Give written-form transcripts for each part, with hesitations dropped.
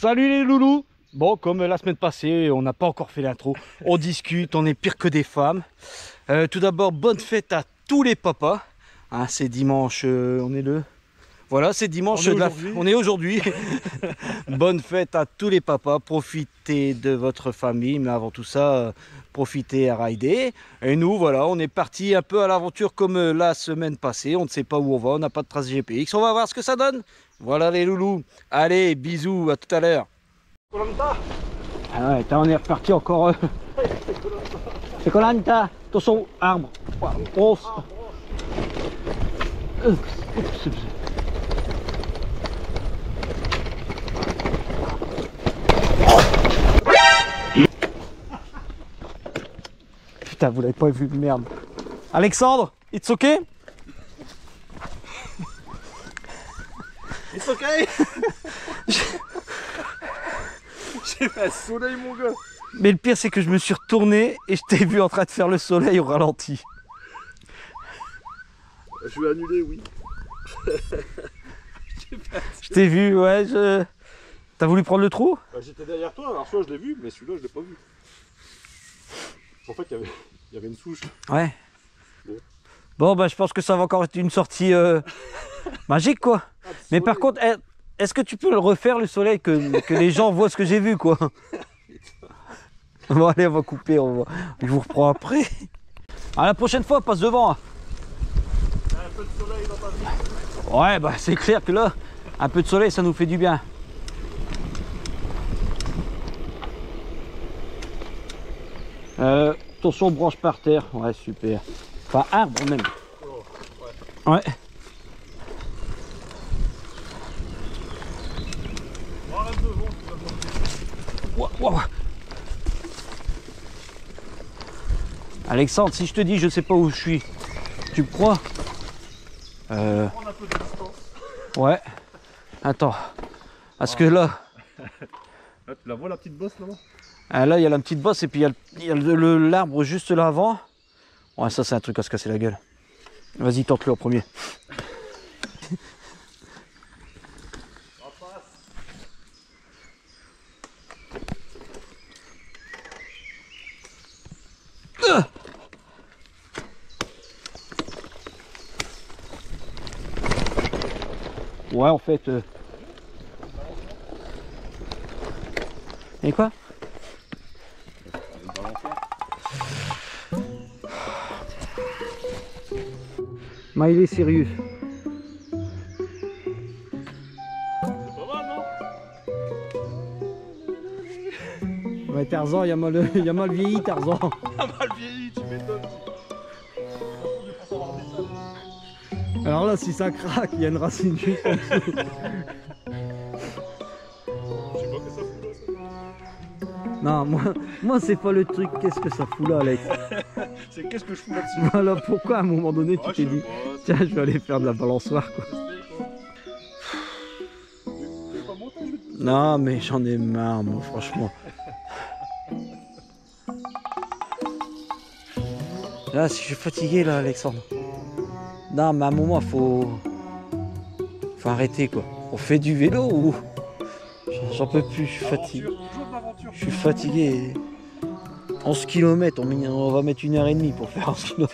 Salut les loulous. Bon, comme la semaine passée, on n'a pas encore fait l'intro. On discute, on est pire que des femmes. Tout d'abord, bonne fête à tous les papas. Hein, c'est dimanche, on est le... Voilà, c'est dimanche, on est aujourd'hui. Bonne fête à tous les papas. Profitez de votre famille, mais avant tout ça, profitez à rider. Et nous, voilà, on est parti un peu à l'aventure comme la semaine passée. On ne sait pas où on va, on n'a pas de trace GPX. On va voir ce que ça donne. Voilà les loulous. Allez, bisous, à tout à l'heure. Ah ouais, on est reparti encore. C'est Colanta. Attention, arbre. Oh. Putain, vous l'avez pas vu, merde. Alexandre, it's okay? It's okay. J'ai fait un soleil, mon gars. Mais le pire, c'est que je me suis retourné et je t'ai vu en train de faire le soleil au ralenti. Je vais annuler, oui. Je t'ai vu, ouais. T'as voulu prendre le trou? Bah, j'étais derrière toi, alors soit je l'ai vu, mais celui-là, je l'ai pas vu. En fait, il y avait une souche. Ouais. Bon, bah, je pense que ça va encore être une sortie magique, quoi. Ah, mais par contre, est-ce que tu peux le refaire, le soleil, que les gens voient ce que j'ai vu, quoi? Bon, allez, on va couper, je vous reprends après. À la prochaine fois, passe devant. Hein. Un peu de soleil dans ta vie. Ouais, bah, c'est clair que là, un peu de soleil, ça nous fait du bien. Attention, branche par terre. Ouais, super. Enfin, arbre même. Oh, ouais. Wow. Alexandre, si je te dis je sais pas où je suis, tu me crois? Prendre un peu de distance. Ouais. Attends. Parce que là... Là, tu la vois la petite bosse là-bas? Ah, là, il y a la petite bosse et puis il y a l'arbre juste là avant. Ouais, ça c'est un truc à se casser la gueule. Vas-y, tente-le en premier. Ouais, en fait... Et quoi? Mais il est sérieux. C'est pas mal, non? Ouais, Tarzan, il y a mal vieilli, Tarzan. Ah, mal vieilli, tu m'étonnes. Alors là, si ça craque, il y a une racine juste en dessous. Non, moi c'est pas le truc, qu'est-ce que ça fout là, Alex? C'est qu'est-ce que je fous là-dessus? Voilà pourquoi à un moment donné tu t'es dit, tiens, je vais aller faire de la balançoire, quoi. Non, mais j'en ai marre, moi, franchement. Là, si je suis fatigué, là, Alexandre. Non, mais à un moment, faut arrêter, quoi. On fait du vélo ou... J'en peux plus, je suis fatigué. Je suis fatigué. 11 km, on va mettre 1h30 pour faire 11 km.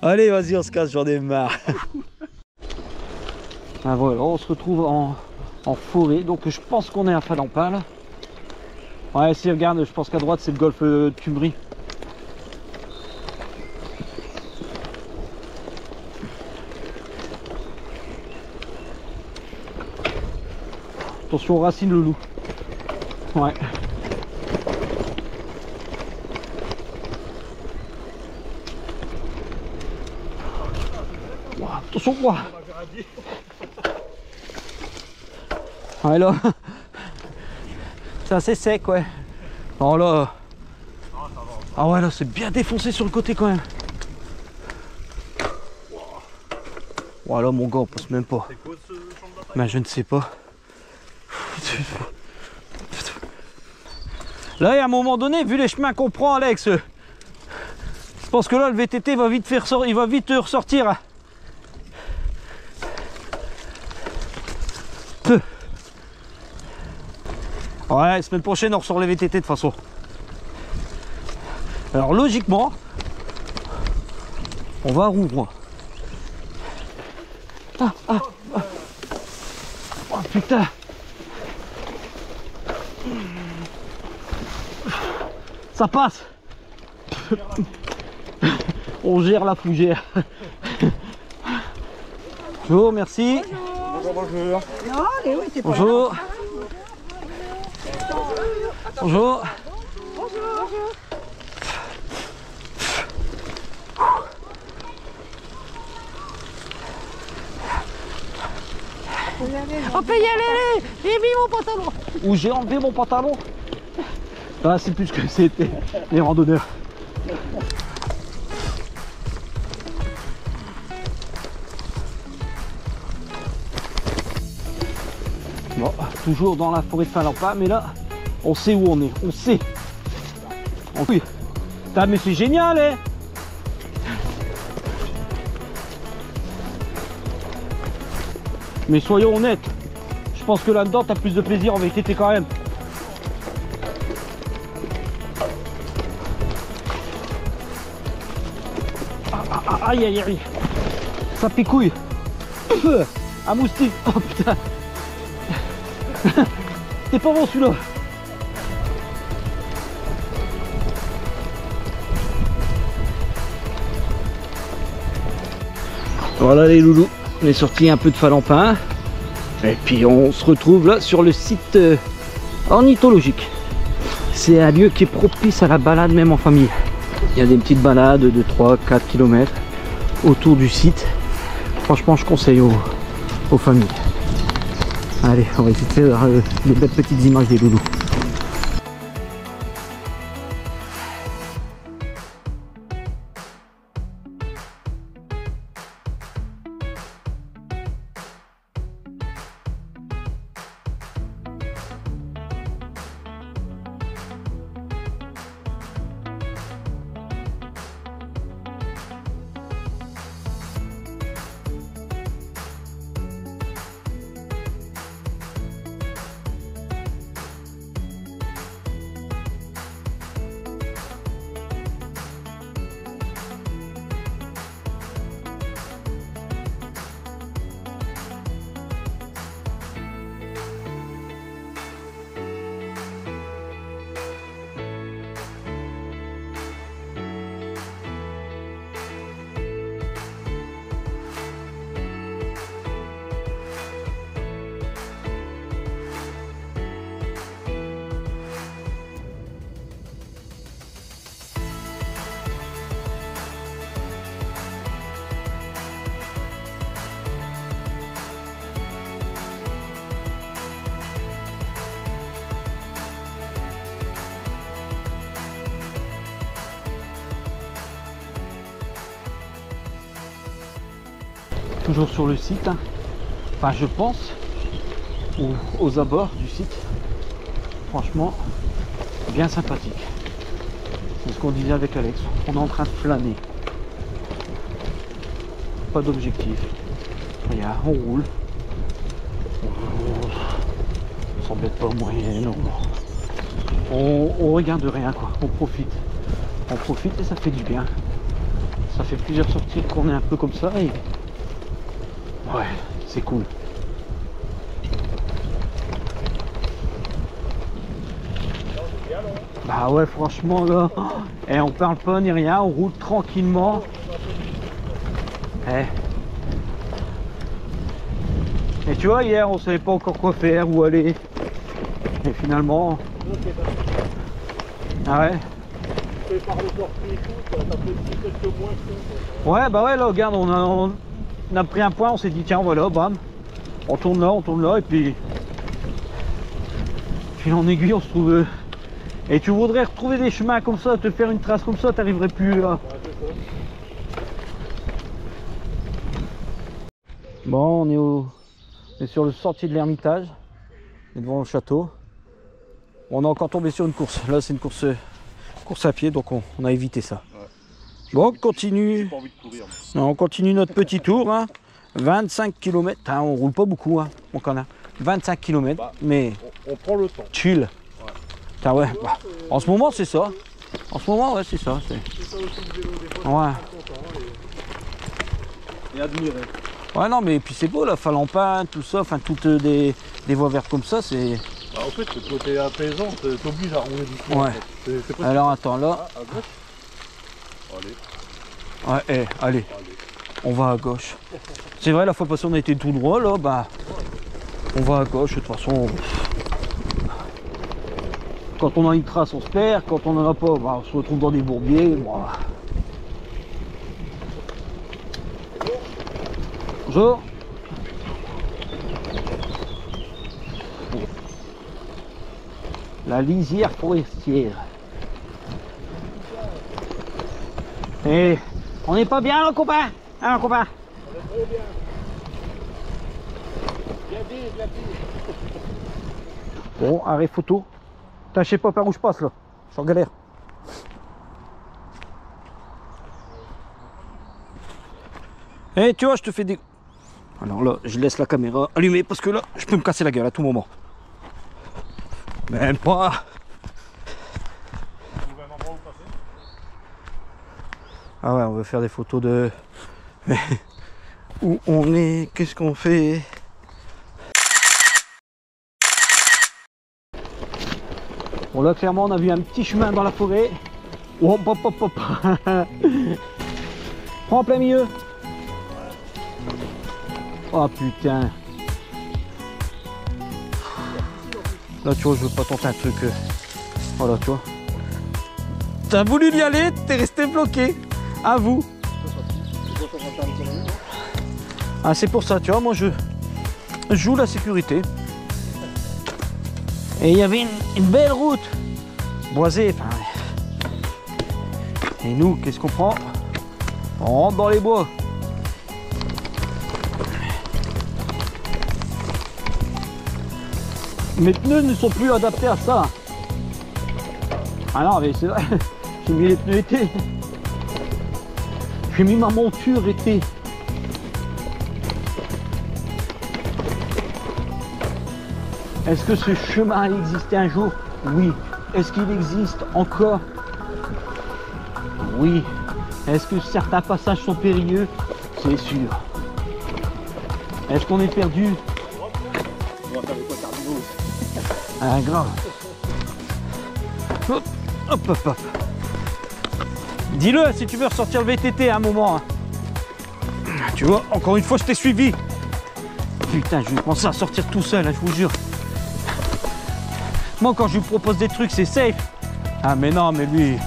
Allez, vas-y, on se casse, j'en ai marre. Ah voilà, on se retrouve en forêt, donc je pense qu'on est à Falampal. Ouais, si, regarde, je pense qu'à droite, c'est le golfe de Cumry. Attention aux racines, le loup. Ouais. Wow, attention, quoi. Ouais, là. C'est assez sec, ouais. Oh là. Ah ouais, là, c'est bien défoncé sur le côté quand même. Voilà, mon gars, on passe même pas. Mais je ne sais pas. Là, à un moment donné, vu les chemins qu'on prend, Alex, je pense que là, le VTT va vite il va vite ressortir. Ouais, semaine prochaine on ressort les VTT de toute façon. Alors logiquement, on va à Rouvroy. Oh putain. Ça passe. On gère la fougère. Bonjour, merci. Bonjour. Bonjour. Bonjour. On peut y aller, j'ai mis mon pantalon. Ou j'ai enlevé mon pantalon. Ah, c'est plus que c'était les randonneurs. Bon, toujours dans la forêt de Finlampin, mais là, on sait où on est, on sait. Oui. Putain, mais c'est génial, hein. Mais soyons honnêtes, je pense que là-dedans, t'as plus de plaisir en VTT quand même. Aïe aïe aïe, ça picouille. Un moustique, oh putain. C'est pas bon celui-là. Voilà les loulous, on est sorti un peu de Finlampin. Et puis on se retrouve là sur le site ornithologique. C'est un lieu qui est propice à la balade même en famille. Il y a des petites balades de 3-4 km autour du site. Franchement je conseille aux familles. Allez, on va essayer de faire des belles petites images des loulous. Toujours sur le site, hein. Enfin je pense, ou aux abords du site. Franchement, bien sympathique. C'est ce qu'on disait avec Alex, on est en train de flâner. Pas d'objectif. Regarde, on roule. On s'embête pas au moyen, on regarde rien quoi, on profite. On profite et ça fait du bien. Ça fait plusieurs sorties qu'on est un peu comme ça et ouais, c'est cool. Bah ouais, franchement là, et on parle pas ni rien, on roule tranquillement. Et tu vois, hier on savait pas encore quoi faire, où aller. Et finalement... Ah ouais. Ouais, bah ouais, là, regarde, on a pris un point, on s'est dit tiens voilà, bam, on tourne là et puis en aiguille on se trouve et tu voudrais retrouver des chemins comme ça, te faire une trace comme ça, t'arriverais plus là. Bon, on est sur le sentier de l'Ermitage, on est devant le château. On est encore tombé sur une course, là c'est une course à pied, donc on a évité ça. Bon, on continue. Pas envie de courir, non, on continue notre petit tour, hein. 25 km, hein, on roule pas beaucoup, hein, on connaît 25 km, mais On prend le temps. Chill. Ouais. Putain, ouais. Bah, en ce moment, c'est ça. En ce moment, ouais, c'est ça. C'est ça aussi le vélo, des fois. Ouais. Et admirer. Ouais, non, mais puis c'est beau, la Falampin, tout ça, enfin, toutes des voies vertes comme ça, c'est... Bah, en fait, le côté apaisant, t'obliges à rouler du coup. Ouais. En fait. C'est pas Alors, attends, là... à gauche. Allez. Ouais, allez, on va à gauche. C'est vrai, la fois passée, on a été tout droit, là, bah... On va à gauche, de toute façon... Quand on a une trace, on se perd. Quand on n'en a pas, bah, on se retrouve dans des bourbiers. Bah. Bonjour. La lisière forestière. Et on n'est pas bien, là, copain? Hein, copain? On est très bien. Bien dit, bien dit. Bon, arrêt photo. Putain, je sais pas par où je passe là. Je suis en galère. Eh, tu vois, je te fais des... Alors là, je laisse la caméra allumée parce que là, je peux me casser la gueule à tout moment. Même pas. Ah ouais, on veut faire des photos de... Mais où on est? Qu'est-ce qu'on fait? Bon là, clairement, on a vu un petit chemin dans la forêt. Hop, hop, hop, hop. Prends en plein milieu. Oh putain. Là, tu vois, je veux pas tenter un truc. Voilà, tu vois. T'as voulu y aller, t'es resté bloqué. À vous. Ah, c'est pour ça, tu vois, moi je joue la sécurité. Et il y avait une belle route boisée. Enfin, et nous, qu'est-ce qu'on prend? On rentre dans les bois. Mes pneus ne sont plus adaptés à ça. Ah non, mais c'est vrai, j'ai mis les pneus été. J'ai mis ma monture été. Est-ce que ce chemin a existé un jour? Oui. Est-ce qu'il existe encore? Oui. Est-ce que certains passages sont périlleux? C'est sûr. Est-ce qu'on est perdu? On va faire des poids cardinaux. Ah, grave. Hop, hop, hop, hop. Dis-le si tu veux ressortir le VTT à un moment. Tu vois, encore une fois, je t'ai suivi. Putain, je vais commencer à sortir tout seul, hein, je vous jure. Moi, quand je lui propose des trucs, c'est safe. Ah, mais non, mais lui...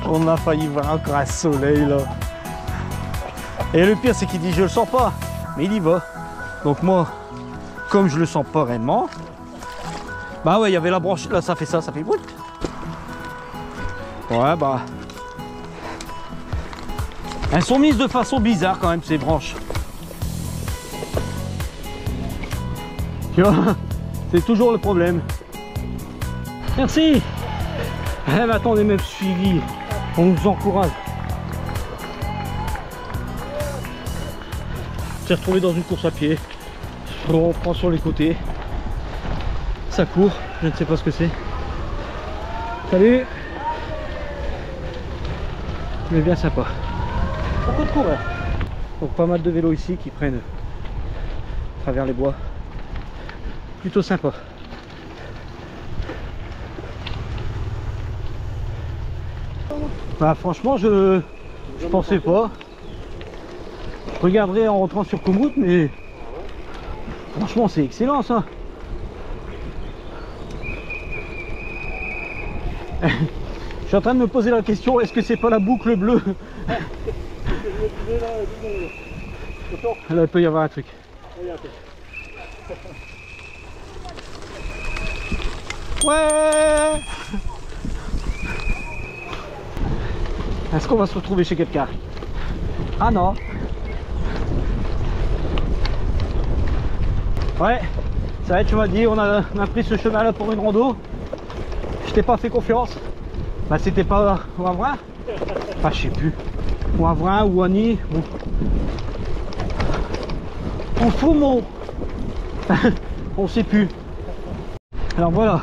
On a failli voir encore un soleil là. Et le pire c'est qu'il dit je le sens pas, mais il y va. Donc moi, comme je le sens pas réellement, bah ouais, il y avait la branche, là ça fait ça fait bout. Ouais bah. Elles sont mises de façon bizarre quand même ces branches. Tu vois, c'est toujours le problème. Merci. Eh ben attends, on est même suivi, on nous encourage. On s'est retrouvé dans une course à pied, on prend sur les côtés, ça court, je ne sais pas ce que c'est. Salut. Mais bien sympa. Beaucoup de coureurs. Donc pas mal de vélos ici qui prennent à travers les bois. Plutôt sympa. Bah franchement je pensais pas. Je regarderai en rentrant sur Komoot, mais franchement c'est excellent ça. Je suis en train de me poser la question, est-ce que c'est pas la boucle bleue? Là il peut y avoir un truc. Ouais. Est-ce qu'on va se retrouver chez quelqu'un? Ah non. Ouais, ça va être, tu m'as dit, on a pris ce chemin là pour une rando. Je t'ai pas fait confiance. Bah c'était pas Wavrin. Enfin je sais plus. Wavrin ou Annie. Ou Foumont. On sait plus. Alors voilà.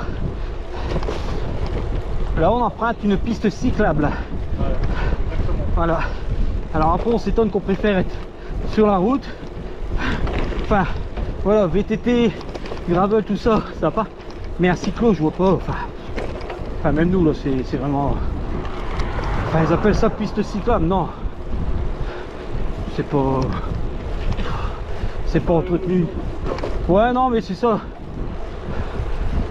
Là on emprunte une piste cyclable. Ouais, exactement. Voilà. Alors après on s'étonne qu'on préfère être sur la route. Enfin voilà, VTT, gravel, tout ça, ça va pas. Mais un cyclo je vois pas. Enfin même nous là c'est vraiment. Enfin ils appellent ça piste cyclable, non. C'est pas entretenu. Ouais non mais c'est ça.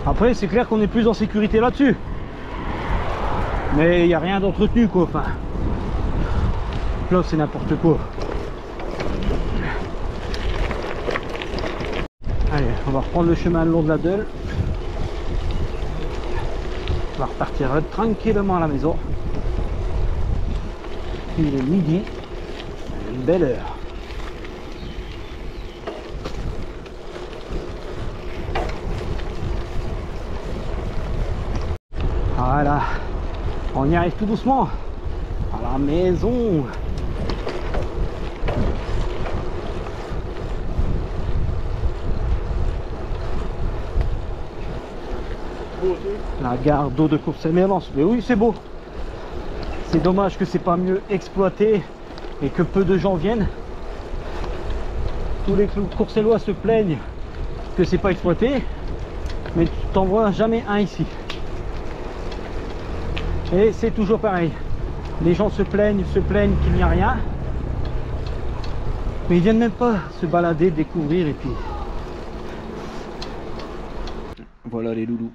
Après c'est clair qu'on est plus en sécurité là-dessus. Mais il n'y a rien d'entretenu quoi. Enfin. Là c'est n'importe quoi. Allez, on va reprendre le chemin le long de la Deule. On va repartir tranquillement à la maison. Il est midi. Une belle heure. Voilà. On y arrive tout doucement. À la maison. La gare d'eau de Courcelles-Merlans. Mais oui, c'est beau. C'est dommage que c'est pas mieux exploité et que peu de gens viennent. Tous les Courcellois se plaignent que c'est pas exploité, mais tu t'en vois jamais un ici. Et c'est toujours pareil. Les gens se plaignent qu'il n'y a rien. Mais ils viennent même pas se balader, découvrir et puis... Voilà les loulous.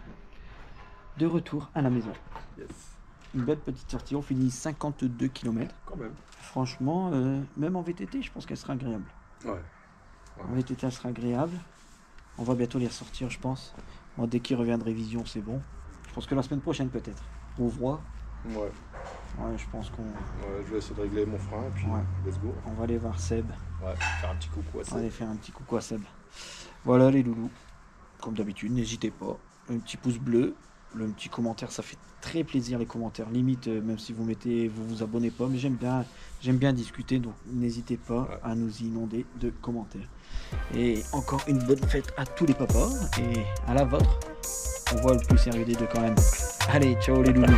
De retour à la maison. Yes. Une belle petite sortie, on finit 52 km. Quand même. Franchement, même en VTT, je pense qu'elle sera agréable. Ouais. En VTT, elle sera agréable. On va bientôt les ressortir, je pense. Moi, dès qu'il revient de révision, c'est bon. Je pense que la semaine prochaine, peut-être. On voit. Ouais. Ouais, je pense qu'on... Ouais, je vais essayer de régler mon frein et puis Ouais. let's go. On va aller voir Seb. Ouais, faire un petit coucou à On ça. va aller faire un petit coucou à Seb. Voilà les loulous. Comme d'habitude, n'hésitez pas. Un petit pouce bleu. Le petit commentaire, ça fait très plaisir les commentaires. Limite, même si vous vous abonnez pas, mais j'aime bien discuter, donc n'hésitez pas à nous inonder de commentaires. Et encore une bonne fête à tous les papas et à la vôtre. On voit le plus sérieux des deux quand même. Allez, ciao les loulous.